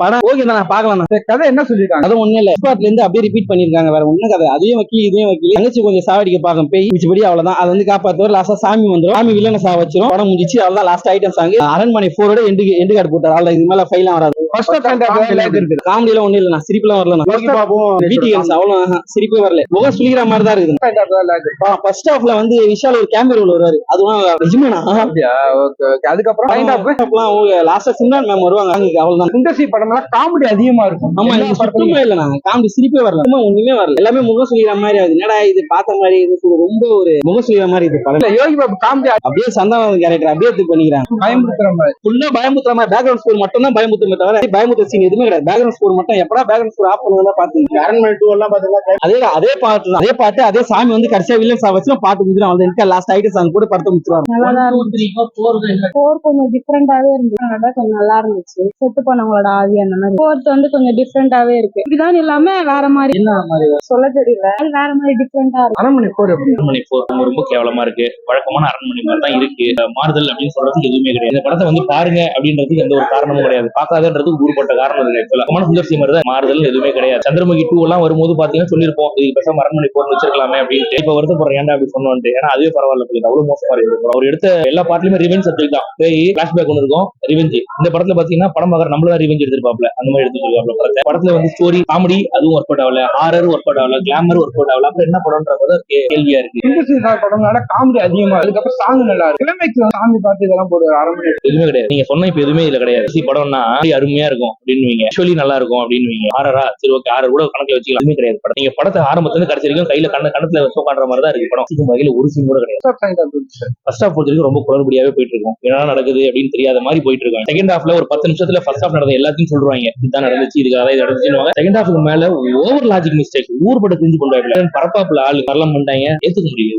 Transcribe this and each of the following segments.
படம் ஓகே தான், நான் பாக்கலாம். கதை என்ன சொல்லிருக்காங்க? அது ஒண்ணு இல்ல, ஸ்பாட்ல இருந்து அப்படியே ரிப்பீட் பண்ணிருக்காங்க. வேற ஒண்ணு கதை, அதையும் வக்கீல் இதையும் வக்கீல். தங்கச்சி கொஞ்சம் சாவடிக்க பாக்கும் பேய் மிச்சபடி அவ்வளவுதான். அதை வந்து காப்பாத்துவார். லாஸ்டா சாமி வந்துடும், சாமி வில்லனை சா வச்சிரும். படம் முடிச்சு அவ்வளவுதான். லாஸ்ட் ஐட்டம் சாங் அரண்மனை 4 எண்டு கார்டு போட்டார். அவ்வளவு, இது மேல ஃபைலாம் வராது. காமெடியில ஒண்ணு இல்ல, நான் சிரிப்புலாம் வரல. அவ்வளவு சிரிப்பே வரல. முகம் சுளிக்கிற மாதிரி தான் இருக்குது. ஃபர்ஸ்ட் ஹாஃப்ல வந்து விஷால் ஒரு கேமரா வருவாரு, அதுவும் நிஜமானா. அதுக்கப்புறம் லாஸ்டா சிம்ரான் மேம் வருவாங்க. அவ்வளவுதான். சுந்தர்சி படம்லாம் காமெடி அதிகமா இருக்கும். ஆமா, சுத்தமே இல்ல, நான் காமெடி சிரிப்பே வரல, ஒண்ணுமே வரல. எல்லாமே முகம் சுளிக்கிற மாதிரி ஆகுது. என்னடா இது பார்த்த மாதிரி, இது ரொம்ப ஒரு முகம் சுளிக்கிற மாதிரி இது படம். யோகி பாபு காமெடி அப்படியே சந்தானம் கேரக்டர் அப்படியே பண்ணிக்கிறாங்க. பயமுறுத்துற மாதிரி, ஃபுல்லா பயமுறுத்துற மாதிரி. பேக்ரவுண்ட் ஸ்கோர் மட்டும் தான் பயமுறுத்துமே தவிர பயமுறுத்த சீன் எதுவுமே கிடையாது. பேக்ரவுண்ட் ஸ்கோர் மட்டும் எப்படா பேக்ரவுண்ட் ஸ்கோர் ஆஃப் பண்ணுவதா பாத்துங்க. அரண்மனை 2 எல்லாம் பாத்தீங்கன்னா அதே பாட்டு தான். அதே பாட்டு அதே சாமி வந்து கடைசியா வில்லன் சா வச்சு பாட்டு முடிஞ்சிடும். வந்து லாஸ்ட் ஐட்டம் சாங் கூட படத்தை முடிச்சிருவாங்க. 4 கொஞ்சம் டிஃபரெண்டாவே இருந்துச்சு, கொஞ்சம் நல்லா இருந்துச்சு. செத்து போனவங்களோட ஆவி அந்த மாதிரி. 4 வந்து கொஞ்சம் டிஃபரெண்டாவே இருக்கு. இப்படிதான் இல்லாம வேற மாதிரி என்ன மாதிரி சொல்ல தெரியல, அது வேற மாதிரி டிஃபரெண்டா இருக்கு. அரண்மனை 4 ரொம்ப கேவலமா இருக்கு. வழக்கமான அரண்மனை மாதிரி தான் இருக்கு. மாறுதல் அப்படின்னு சொல்றதுக்கு எதுவுமே கிடையாது. இந்த படத்தை வந்து பாருங்க அப்படின்றதுக்கு எந்த ஒரு காரணமும் கிடையாது. பார்க்காதன்றதுக்கு ஊருப்பட்ட காரணம் இருக்கு. சுந்தர்சி மாதிரி தான் மாறுதல் எதுவுமே கிடையாது. சந்திரமுகி 2 எல்லாம் வரும்போது பாத்தீங்கன்னா சொல்லிருப்போம், இது பேசாம அரண்மனை 4 வச்சிருக்கலாமே அப்படின்னு. இப்ப வருத்தப்படுற ஏன்டா அப்படி சொன்னோம். ஏன்னா அதுவே பரவாயில்ல, அவ்வளவு மோசமா இருக்கு. அவர் எடுத்த எல்லா பாட்டுலயுமே ரிவெஞ்ச் சப்ஜெக்ட் தான். பிளாஷ்பேக் ஒன்று இருக்கும், ரிவெஞ்ச். இந்த படத்துல பாத்தீங்கன்னா படம் பார்க்குற நம்மளதான் ரிவெஞ்ச் எடுத்திருப்பாப்ல, அந்த மாதிரி எடுத்துருக்காப்ல. படத்துல வந்து ஸ்டோரி காமெடி அதுவும் ஒர்க் அவுட் ஆகல, ஹாரர் ஒர்க் அவுட் ஆகல, கிளாமர் ஒர்க் அவுட் ஆகல. அப்புறம் என்ன படம்ன்றது கேள்வியா இருக்கு. படம்னால காமெடி அதிகமா, அதுக்கப்புறம் சாங் நல்லா இருக்கு. கிளைமேக்ஸ் சாமி பார்த்து இதெல்லாம் போடுற அரண்மனை எதுவுமே கிடையாது. நீங்க சொன்ன இப்ப எதுவுமே இதுல கிடையாது. படம்னா அருமையா இருக்கும் அப்படின்னு ஆக்சுவலி நல்லா இருக்கும் அப்படின்னு. ஹாரரா சரி ஓகே, ஹாரர் கூட கணக்குல வச்சுக்கலாம், எதுவுமே கிடையாது. படம் நீங்க படத்தை ஆரம்பத்துல இருந்து கடைசி வரைக்கும் கையில கணத்துல உட்காடுற மாதிரி தான் இருக்கு படம். வகையில ஒரு சீன் கூட கிடையாது. ஃபர்ஸ்ட் ஹாஃப் பொறுத்த வரைக்கும் ரொம்ப குளறுபடியாவே போயிட்டு இருக்கும். என்ன நடக்குது அப்படின்னு தெரியாத மாதிரி போயிட்டு இருக்காங்க. செகண்ட் ஹாஃப்ல ஒரு 10 நிமிஷத்துல ஃபர்ஸ்ட் ஹாஃப் நடந்த எல்லாத்தையும் சொல்றாங்க, இதுதான் நடந்துச்சு, இதுக்காக இது நடந்துச்சுன்னு. செகண்ட் ஹாஃப்க்கு மேல ஓவர் லாஜிக் மிஸ்டேக், ஊர்பட தெரிஞ்சு கொண்டாடு பரப்பாப்புல ஆளு வரலாம் பண்ணிட்டாங்க, ஏத்துக்க முடியாது.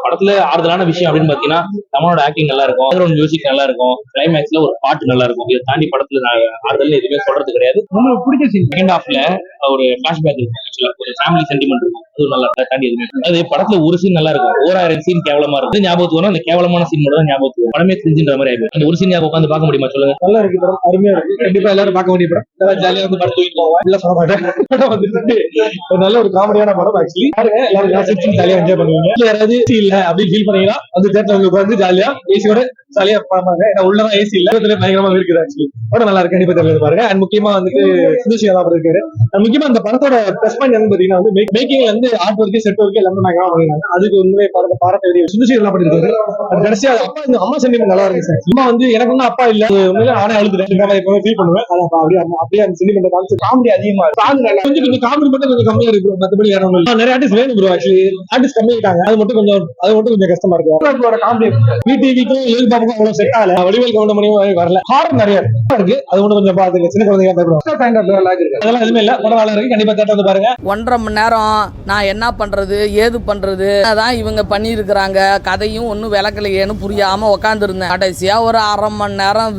படத்துல ஆறுதலான விஷயம் அப்படின்னு பாத்தீங்கன்னா தமிழோட ஆக்டிங் நல்லா இருக்கும், பேக்ரவுண்ட் மியூசிக் நல்லா இருக்கும், கிளைமேக்ஸ்ல ஒரு பாட்டு நல்லா இருக்கும். இதை தாண்டி படத்துல ஆறுதல் எதுவுமே சொல்றது கிடையாது. உங்களுக்கு பிடிச்ச சீன் செகண்ட் ஹாஃப்ல ஒரு பிளாஷ்பேக் இருக்கும், ஒரு ஃபேமிலி சென்டிமெண்ட் இருக்கும், அது நல்லா தாண்டி எதுவுமே. அது படத்துல ஒரு சீன் நல்லா இருக்கும், 1000 சீன் கேவலமா இருக்கும். ஞாபகத்துக்கு வரும், அந்த கேவலமான சீன் மட்டும் தான் ஞாபகத்துக்கு வரும். படமே தெரிஞ்சுன்ற மாதிரி ஆயிடும். அந்த ஒரு சீன் உட்காந்து பார்க்க முடியுமா சொல்லுங்க? நல்லா இருக்கு படம், அருமையா இருக்கு. கண்டிப்பா எல்லாரும் பார்க்க வேண்டிய படம். ஜாலியா வந்து படம் தூக்கி போவோம், இல்ல சொல்ல மாட்டேன். ஒரு நல்ல ஒரு காமெடியான படம். ஆக்சுவலி எல்லாரும் ஜாலியா என்ஜாய் பண்ணுவீங்க. யாராவது இல்ல அப்படின்னு ஃபீல் பண்ணீங்கன்னா அந்த தேட்டர்ல உட்காந்து ஜாலியா ஏசியோட ஜாலியா பாப்பாங்க. ஏன்னா உள்ளதான் ஏசி இல்ல, பயங்கரமா இருக்குது. ஆக்சுவலி படம் நல்லா இருக்கு, கண்டிப்பா தெரிஞ்சு பாருங்க. அண்ட் முக்கியமா வந்துட்டு சுந்தர்சி தான் இருக்காரு. முக்கியமா அந்த படத்தோட பிளஸ் பாயிண்ட் வந்து பாத்தீங்கன்னா வந்து மேக்கிங்ல இருந்து ஆர்ட் ஒர்க்கு செட் ஒர்க்கு எல்லாமே பயங்கரமா பண்ணிருக்காங்க. அதுக்கு உண்மையை படத்தை பாராட்ட வேண்டிய சுந்தர்சி எல்லாம் பண்ணிருக்காரு. கடைசியா அப்பா அம்மா சென்டிமெண்ட் நல்லா இருக்கு சார். சும்மா வந்து எனக்கு வந்து அப்பா இல்ல, உண்மையில நானே அழுதுறேன், எப்பவுமே ஃபீல் பண்ணுவேன். அப்படியே அந்த சென்டிமெண்ட் காமிச்சு காமெடி அதிகமா இருக்கு. கொஞ்சம் காமெடி மட்டும் கொஞ்சம் கம்மியா இருக்கு, மத்தபடி வேற ஒன்றும் நிறைய ஆர்டிஸ்ட் வேணும் ப்ரோ. ஆக்சுவலி ஆர்டிஸ்ட் கம்மியாயிட்டாங்க, அது மட்டும் கொஞ்சம் கஷ்டமா இருக்கு. காமெடி விடிவிக்கும் யோகி பாபுக்கும் அவ்வளவு செட் ஆகல, வடிவேல் கவுண்டமணியும் வரல. ஹாரர் நிறைய இருக்கு, அது மட்டும் கொஞ்சம் பாத்துங்க. சின்ன குழந்தைங்க அதெல்லாம் எதுவுமே இல்ல, படம் நல்லா இருக்கு, கண்டிப்பா தேட்டர் வந்து பாருங்க. 1.5 மணி நேரம் நான் என்ன பண்றது ஏது பண்றது அதான் இவங்க பண்ணிருக்கிறாங்க. கதையும் ஒன்னும் விளக்கலையேன்னு புரியாம உக்காந்துருந்தேன். கடைசியா ஒரு 1/2 மணி நேரம்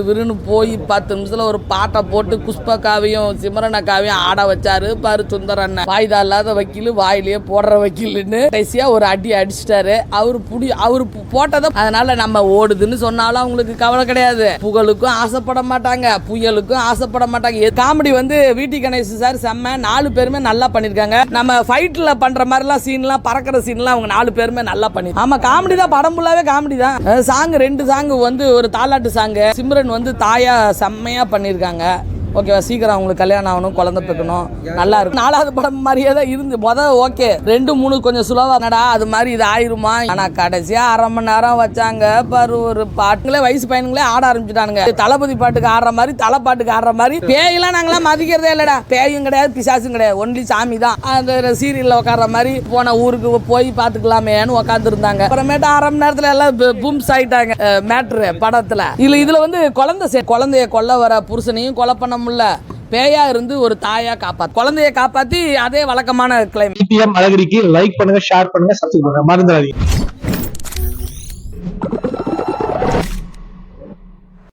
விறுன்னு போய் 10 நிமிஷத்துல ஒரு பாட்டை போட்டு புஷ்பக்காவையும் சிமரனக்காவையும் ஆட வச்சாரு பாரு சுந்தர் அண்ணன். வாய்தா இல்லாத வக்கீல் வாயிலேயே போடுற வக்கீல்னு கடைசியா ஒரு அடி அடிச்சிட்டாரு. அவரு போட்டதை அதனால நம்ம ஓடுதுன்னு சொன்னாலும் அவங்களுக்கு கவலை கிடையாது. புகழுக்கும் ஆசைப்பட மாட்டாங்க, புயலுக்கும் ஆசைப்பட மாட்டாங்க. காமெடி வந்து வீட்டி கணேஷ் சார் செம்ம, 4 பேருமே நல்லா பண்ணிருக்காங்க. நம்ம ஃபைட்ல பண்ற மாதிரிலாம் சீன்லாம் பறக்கிற சீன்லாம் அவங்க 4 பேருமே நல்லா பண்ணி. ஆமா காமெடி தான், படம் ஃபுல்லாவே காமெடி தான். சாங் 2 சாங் வந்து ஒரு தாலாட்டு சாங், சிம்ரன் வந்து தாயா செம்மையா பண்ணிருக்காங்க. ஓகேவா, சீக்கிரம் அவங்களுக்கு கல்யாணம் ஆகணும், குழந்தை பெக்கணும், நல்லா இருக்கும். 4வது படம் மாதிரியே தான் இருந்து ஓகே 2, 3 கொஞ்சம் சுலவா நடா அது மாதிரி இது ஆயிருமா. ஆனா கடைசியா 1/2 மணி நேரம் வச்சாங்க பாரு. ஒரு பாட்டுங்களே வயசு பையனுங்களே ஆட ஆரம்பிச்சுட்டானுங்க. தளபதி பாட்டுக்கு ஆடுற மாதிரி, தலை பாட்டுக்கு ஆடுற மாதிரி. பேயெல்லாம் நாங்களாம் மதிக்கிறதே இல்லடா, பேயும் கிடையாது பிசாசும் கிடையாது, ஒன்லி சாமி தான். அந்த சீரியல்ல உட்கார்ற மாதிரி போன ஊருக்கு போய் பாத்துக்கலாமேன்னு உட்காந்து இருந்தாங்க. அப்புறமேட்டு 1/2 மணி நேரத்துல எல்லாம் பூம்ஸ் ஆயிட்டாங்க மேட்ரு படத்துல. இதுல வந்து குழந்தைய கொல்ல வர புருஷனையும் கொலை பண்ண முடியல, பேயா இருந்து ஒரு தாயா குழந்தைய காப்பாத்தி அதே வழக்கமான கிளைம். அழகிரிக்கு லைக் பண்ணுங்க, ஷேர் பண்ணுங்க, சப்ஸ்கிரைப் பண்ணுங்க, மறந்துடாதீங்க.